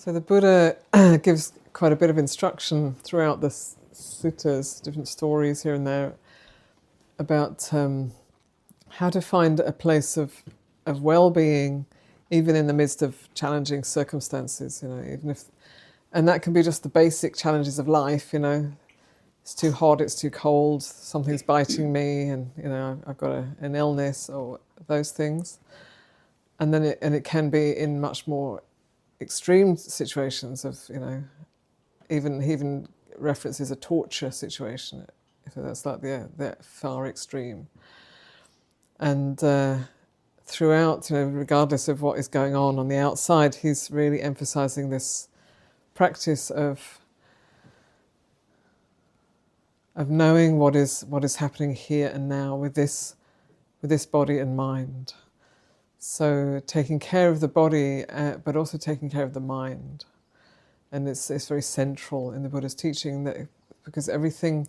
So the Buddha gives quite a bit of instruction throughout the suttas, different stories here and there, about how to find a place of well-being, even in the midst of challenging circumstances. And that can be just the basic challenges of life. It's too hot, it's too cold, something's biting me, and I've got an illness, or those things. And then it can be in much more extreme situations of, even references a torture situation, if that's like the far extreme. And throughout, regardless of what is going on the outside, he's really emphasizing this practice of knowing what is happening here and now with this body and mind. So taking care of the body, but also taking care of the mind. And it's very central in the Buddha's teaching, that because everything,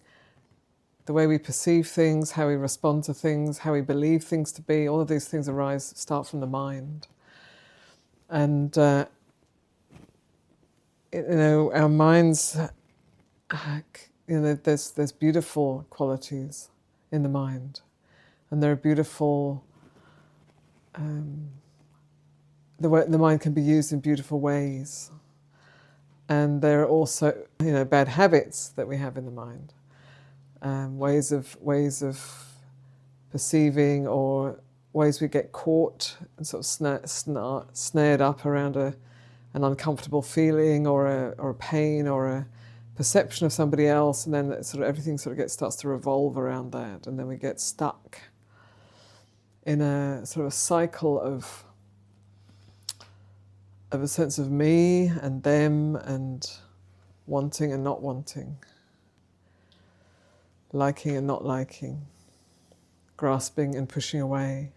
the way we perceive things, how we respond to things, how we believe things to be, all of these things start from the mind. And our minds, there's beautiful qualities in the mind, and there are beautiful. The mind can be used in beautiful ways, and there are also bad habits that we have in the mind, ways of perceiving, or ways we get caught and sort of snared up around an uncomfortable feeling, or a pain, or a perception of somebody else, and then everything starts to revolve around that, and then we get stuck in a sort of a cycle of a sense of me and them, and wanting and not wanting, liking and not liking, grasping and pushing away.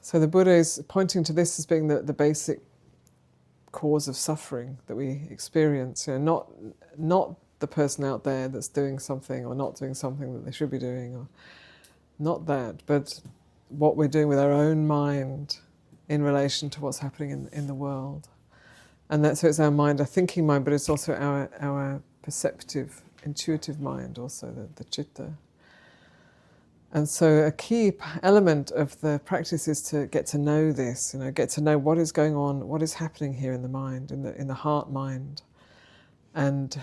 So the Buddha is pointing to this as being the basic cause of suffering that we experience. Not the person out there that's doing something or not doing something that they should be doing, or not that, but what we're doing with our own mind in relation to what's happening in the world. And so it's our mind, our thinking mind, but it's also our perceptive, intuitive mind, also the citta. And so a key element of the practice is to get to know this, get to know what is going on, what is happening here in the mind, in the heart mind, and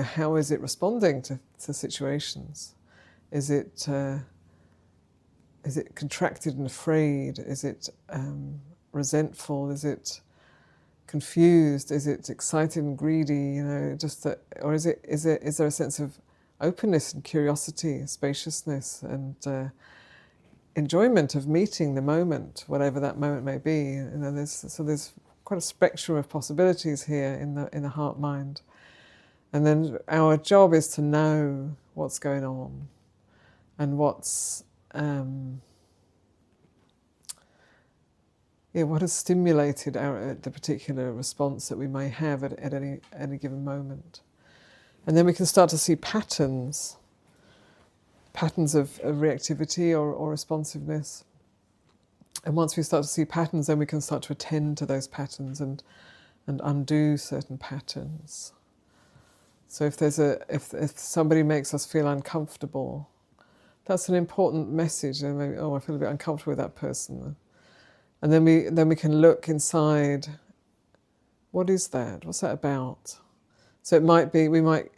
how is it responding to situations? Is it contracted and afraid? Is it resentful? Is it confused? Is it excited and greedy? Or is there a sense of openness and curiosity, spaciousness, and enjoyment of meeting the moment, whatever that moment may be? There's quite a spectrum of possibilities here in the heart mind, and then our job is to know what's going on and what has stimulated the particular response that we may have at any given moment. And then we can start to see patterns of reactivity or responsiveness. And once we start to see patterns, then we can start to attend to those patterns and undo certain patterns. So if somebody makes us feel uncomfortable, that's an important message. And maybe, I feel a bit uncomfortable with that person. And then we can look inside. What is that? What's that about? So it might be,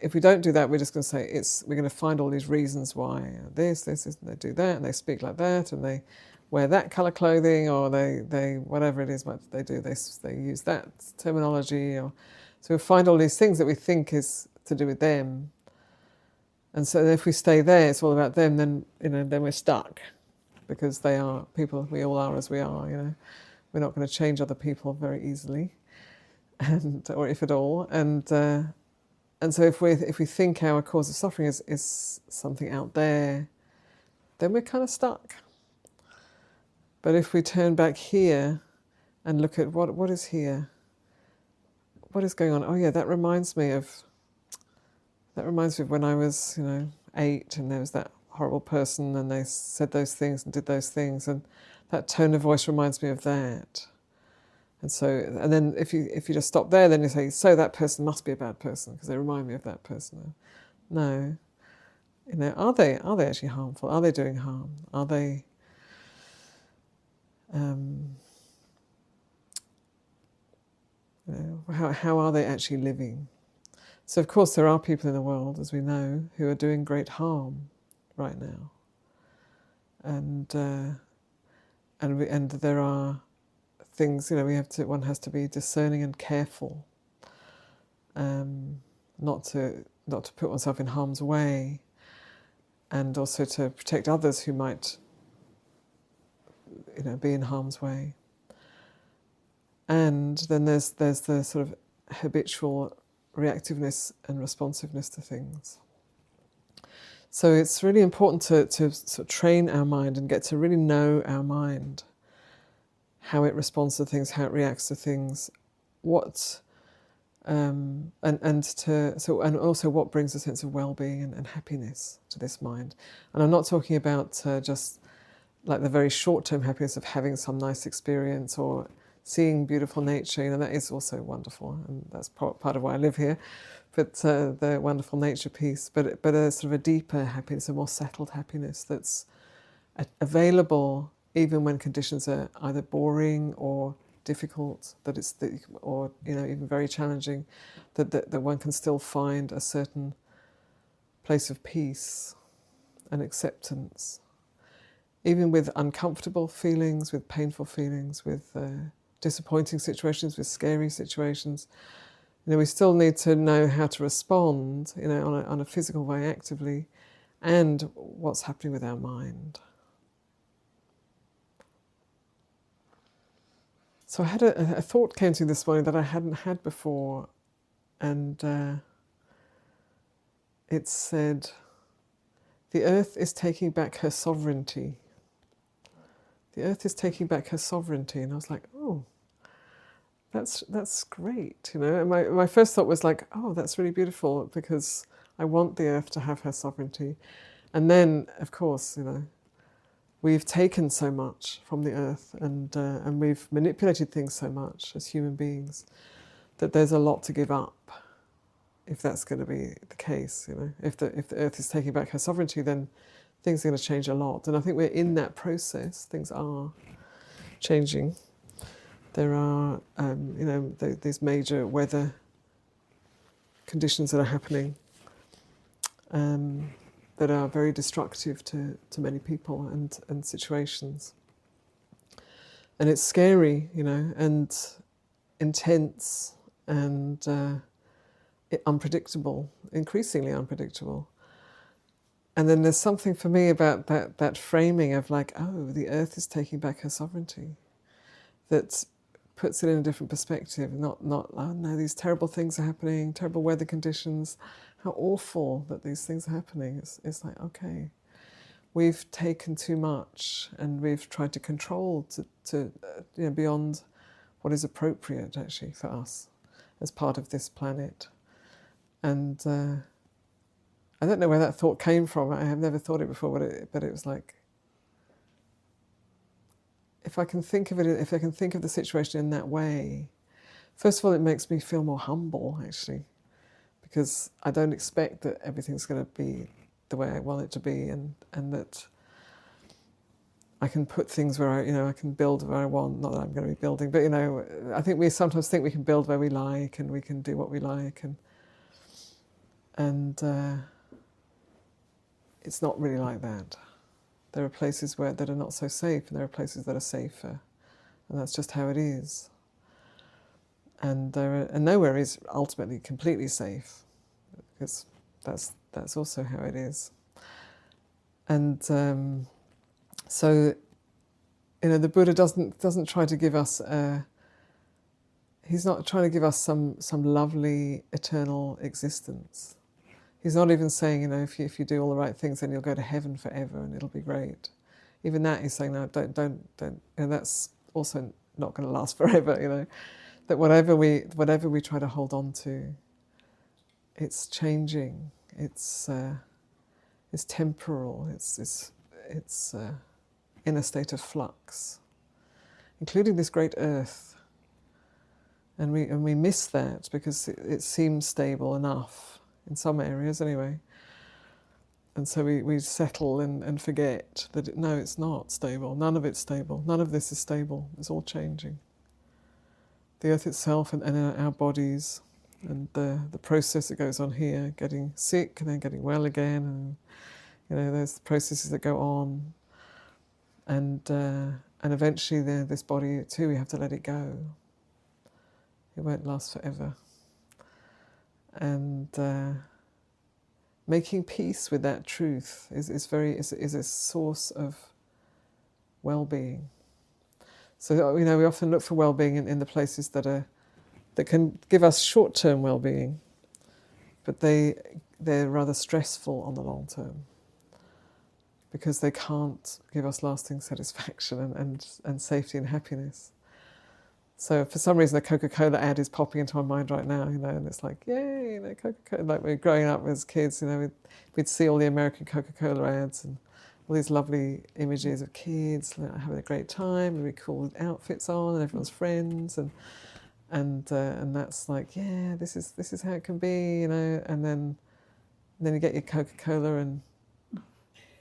if we don't do that, we're just going to say we're going to find all these reasons why this, and they do that, and they speak like that, and they wear that colour clothing, or they whatever it is they do, they use that terminology, so we'll find all these things that we think is to do with them. And so if we stay there, it's all about them, then then we're stuck, because they are people. We all are as we are. We're not going to change other people very easily, or if at all. And so if we think our cause of suffering is something out there, then we're kind of stuck. But if we turn back here and look at what is here, what is going on? Oh yeah, that reminds me of when I was 8, and there was that horrible person, and they said those things and did those things, and that tone of voice reminds me of that. And then if you just stop there, then you say, so that person must be a bad person because they remind me of that person. No, are they actually harmful? Are they doing harm? Are they how are they actually living? So of course there are people in the world, as we know, who are doing great harm right now, and there are things, one has to be discerning and careful, not to put oneself in harm's way, and also to protect others who might be in harm's way. And then there's the sort of habitual reactiveness and responsiveness to things. So it's really important to sort of train our mind and get to really know our mind, how it responds to things, how it reacts to things, and also what brings a sense of well-being and happiness to this mind. And I'm not talking about just like the very short-term happiness of having some nice experience or seeing beautiful nature. That is also wonderful, and that's part of why I live here. But the wonderful nature piece, but a sort of a deeper happiness, a more settled happiness that's available even when conditions are either boring or difficult, or even very challenging, that one can still find a certain place of peace and acceptance, even with uncomfortable feelings, with painful feelings, with disappointing situations, with scary situations. We still need to know how to respond, on a physical way actively, and what's happening with our mind. So I had a thought came to me this morning that I hadn't had before, and it said, "The earth is taking back her sovereignty." The earth is taking back her sovereignty, and I was like, "Oh, that's great." And my first thought was like, "Oh, that's really beautiful," because I want the earth to have her sovereignty. And then, of course, we've taken so much from the earth, and we've manipulated things so much as human beings, that there's a lot to give up if that's going to be the case. If the earth is taking back her sovereignty, then things are going to change a lot. And I think we're in that process. Things are changing. There are, these major weather conditions that are happening, that are very destructive to many people and situations. And it's scary, and intense and unpredictable, increasingly unpredictable. And then there's something for me about that framing of like, oh, the earth is taking back her sovereignty, that puts it in a different perspective. Not oh no, these terrible things are happening, terrible weather conditions, how awful that these things are happening. It's like, okay, we've taken too much, and we've tried to control to beyond what is appropriate actually for us as part of this planet. And I don't know where that thought came from. I have never thought it before, but it was like, if I can think of the situation in that way, first of all, it makes me feel more humble, actually, because I don't expect that everything's going to be the way I want it to be, and that I can put things where I can build where I want. Not that I'm going to be building, but I think we sometimes think we can build where we like, and we can do what we like, and it's not really like that. There are places that are not so safe, and there are places that are safer, and that's just how it is. And nowhere is ultimately completely safe, because that's also how it is. And so, the Buddha doesn't try to give us he's not trying to give us some lovely eternal existence. He's not even saying, if you do all the right things, then you'll go to heaven forever and it'll be great. Even that, he's saying, no, don't. And that's also not going to last forever. That whatever we try to hold on to, it's changing. It's temporal. It's in a state of flux, including this great earth. And we miss that because it seems stable enough, in some areas anyway. And so we settle and forget that, no, it's not stable. None of it's stable. None of this is stable. It's all changing. The earth itself and our bodies and the process that goes on here, getting sick and then getting well again, and there's processes that go on. And eventually this body too, we have to let it go. It won't last forever. And making peace with that truth is a source of well-being. So we often look for well-being in the places that can give us short-term well-being, but they're rather stressful on the long term because they can't give us lasting satisfaction and safety and happiness. So for some reason, the Coca-Cola ad is popping into my mind right now, and it's like, yay, Coca-Cola. Like we're growing up as kids, we'd see all the American Coca-Cola ads and all these lovely images of kids having a great time, really cool outfits on, and everyone's friends, and that's like, yeah, this is how it can be, And then you get your Coca-Cola, and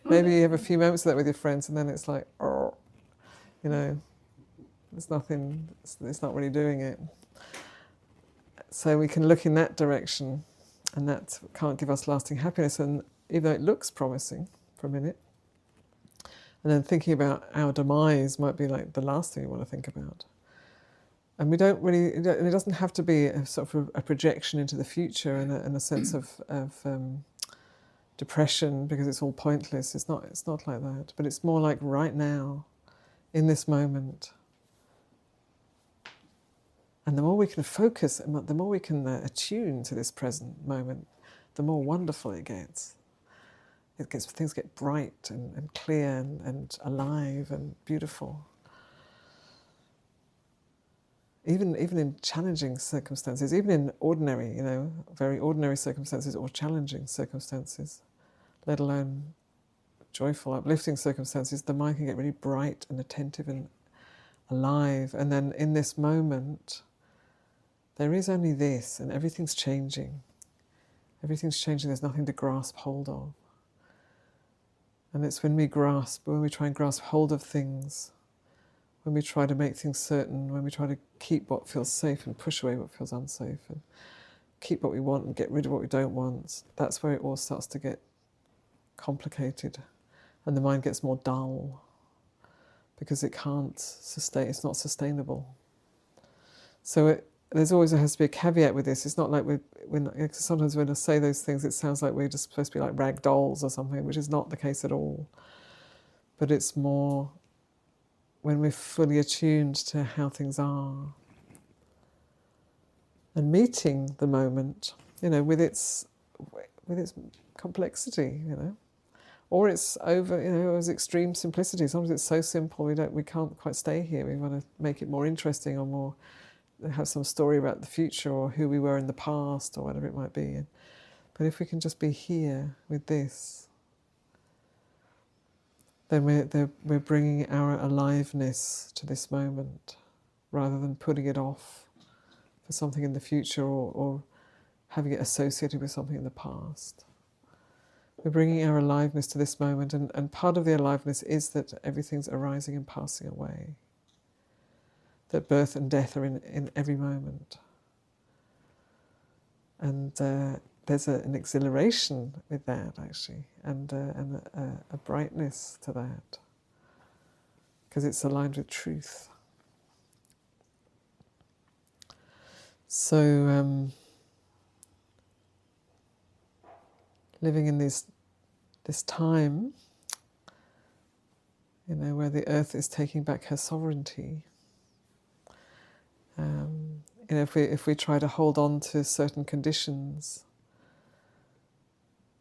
maybe you have a few moments of that with your friends, and then it's like, oh, there's nothing, it's not really doing it. So we can look in that direction, and that can't give us lasting happiness. And even though it looks promising for a minute, and then thinking about our demise might be like the last thing you want to think about. And we don't really, it doesn't have to be a sort of a projection into the future and a sense of depression because it's all pointless. It's not like that. But it's more like right now, in this moment. And the more we can focus, the more we can attune to this present moment, the more wonderful it gets. Things get bright and clear and alive and beautiful. Even in challenging circumstances, even in ordinary, very ordinary circumstances or challenging circumstances, let alone joyful, uplifting circumstances, the mind can get really bright and attentive and alive. And then in this moment, there is only this, and everything's changing. Everything's changing, there's nothing to grasp hold of. And it's when we try and grasp hold of things, when we try to make things certain, when we try to keep what feels safe and push away what feels unsafe, and keep what we want and get rid of what we don't want, that's where it all starts to get complicated, and the mind gets more dull, because it can't sustain, it's not sustainable. So there's always has to be a caveat with this. It's not like sometimes when I say those things, it sounds like we're just supposed to be like rag dolls or something, which is not the case at all. But it's more when we're fully attuned to how things are and meeting the moment, with its complexity, or it's its extreme simplicity. Sometimes it's so simple we can't quite stay here. We want to make it more interesting or more. Have some story about the future or who we were in the past or whatever it might be. But if we can just be here with this, then we're bringing our aliveness to this moment rather than putting it off for something in the future or having it associated with something in the past. We're bringing our aliveness to this moment, and part of the aliveness is that everything's arising and passing away. That birth and death are in every moment. And there's an exhilaration with that, actually, and a brightness to that, because it's aligned with truth. So, living in this time, where the earth is taking back her sovereignty, if we try to hold on to certain conditions,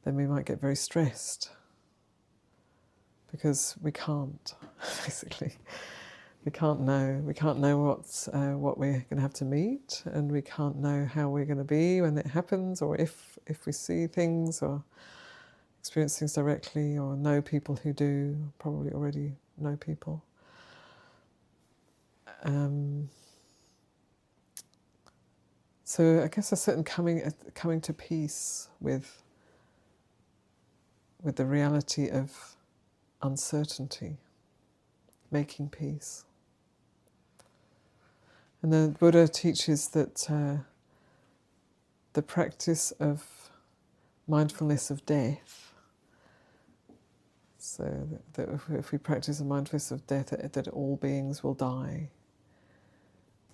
then we might get very stressed because we can't, basically. We can't know. We can't know what we're going to have to meet, and we can't know how we're going to be when it happens, or if we see things or experience things directly, or know people who do, probably already know people. So I guess a certain coming to peace with the reality of uncertainty, making peace. And the Buddha teaches that the practice of mindfulness of death, so that if we practice a mindfulness of death, that all beings will die,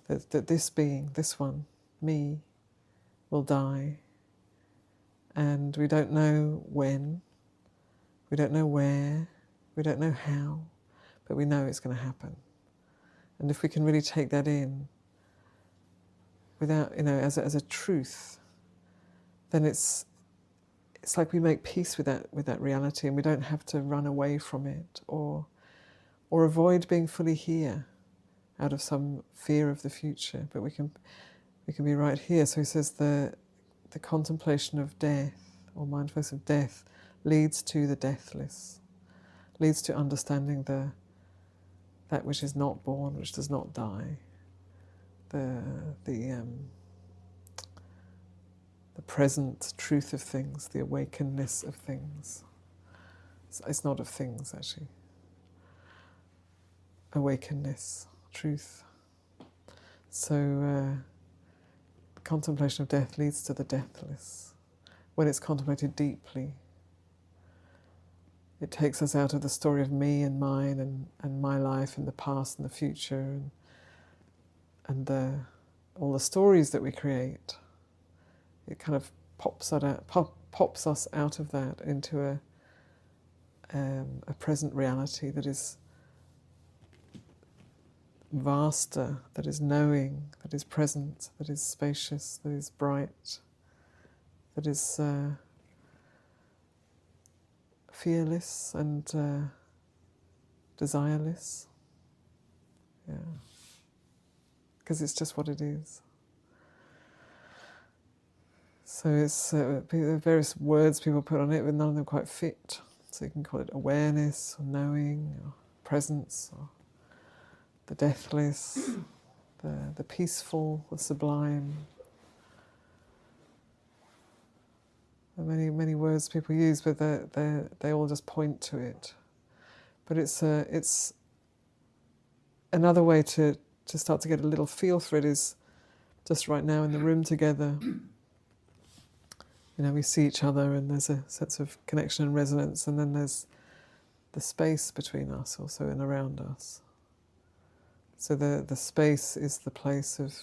that this being, this one, me, will die, and we don't know when, we don't know where, we don't know how, but we know it's going to happen. And if we can really take that in without, as a truth, then it's like we make peace with that reality, and we don't have to run away from it or avoid being fully here out of some fear of the future. But we can be right here. So he says the contemplation of death, or mindfulness of death, leads to the deathless, leads to understanding that which is not born, which does not die, the present truth of things, the awakenedness of things. It's not of things, actually. Awakenedness, truth. So contemplation of death leads to the deathless. When it's contemplated deeply, it takes us out of the story of me and mine and my life and the past and the future and all the stories that we create. It kind of pops us out of that into a present reality that is vaster, that is knowing, that is present, that is spacious, that is bright, that is fearless and desireless. Yeah, because it's just what it is. So it's various words people put on it, but none of them quite fit. So you can call it awareness, or knowing, or presence, or the deathless, the peaceful, the sublime. There are many words people use, but they all just point to it. But it's another way to start to get a little feel for it is just right now in the room together. We see each other and there's a sense of connection and resonance, and then there's the space between us also and around us. So the space is the place of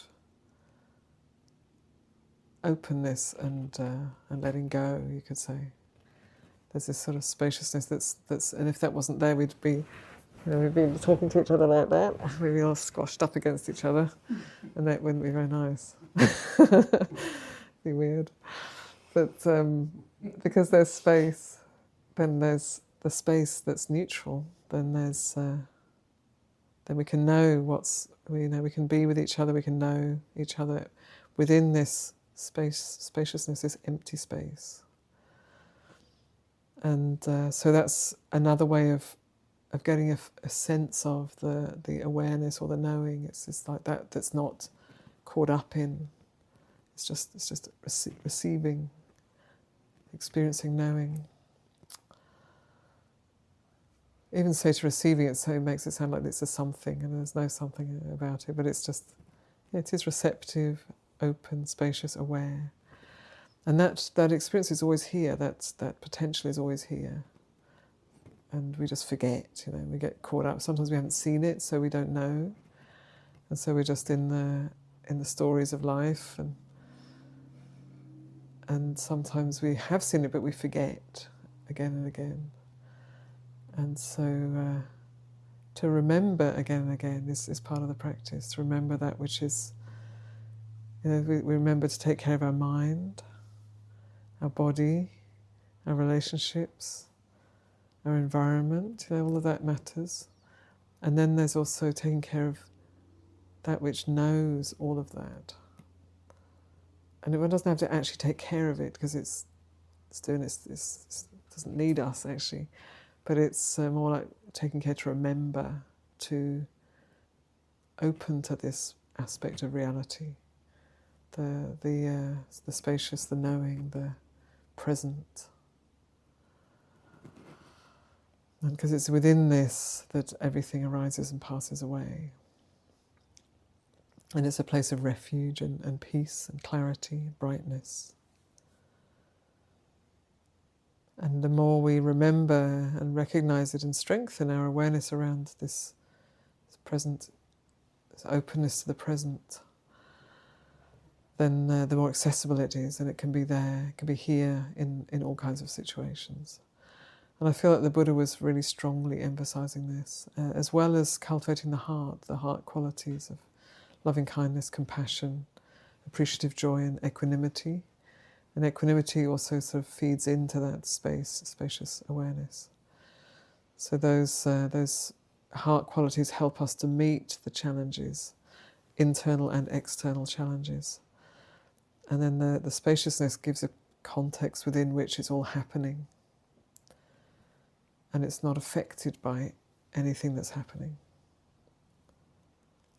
openness and letting go, you could say. There's this sort of spaciousness that's and if that wasn't there, we'd be talking to each other like that. We'd be all squashed up against each other, and that wouldn't be very nice. Be weird. But because there's space, then there's the space that's neutral. Then then we can know we can be with each other. We can know each other within this spaciousness, this empty space. And so that's another way of getting a sense of the awareness or the knowing. It's just like that's not caught up in. It's just receiving, experiencing, knowing. Even say to receiving it, so it makes it sound like it's a something, and there's no something about it. But it's just, it is receptive, open, spacious, aware, and that experience is always here. That potential is always here, and we just forget. We get caught up. Sometimes we haven't seen it, so we don't know, and so we're just in the stories of life, and sometimes we have seen it, but we forget again and again. And so to remember again and again is part of the practice. To remember that which is, we remember to take care of our mind, our body, our relationships, our environment, all of that matters. And then there's also taking care of that which knows all of that. And one doesn't have to actually take care of it, because it's doing it doesn't need us actually. But it's more like taking care to remember, to open to this aspect of reality the spacious, the knowing, the present. And because it's within this that everything arises and passes away. And it's a place of refuge and peace and clarity, brightness. And the more we remember and recognize it and strengthen our awareness around this present, this openness to the present, then the more accessible it is, and it can be there, it can be here in all kinds of situations. And I feel that the Buddha was really strongly emphasizing this, as well as cultivating the heart qualities of loving kindness, compassion, appreciative joy and equanimity. And equanimity also sort of feeds into that spacious awareness. So those heart qualities help us to meet the challenges, internal and external challenges. And then the spaciousness gives a context within which it's all happening. And it's not affected by anything that's happening.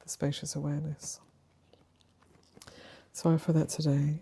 The spacious awareness. So I offer that today.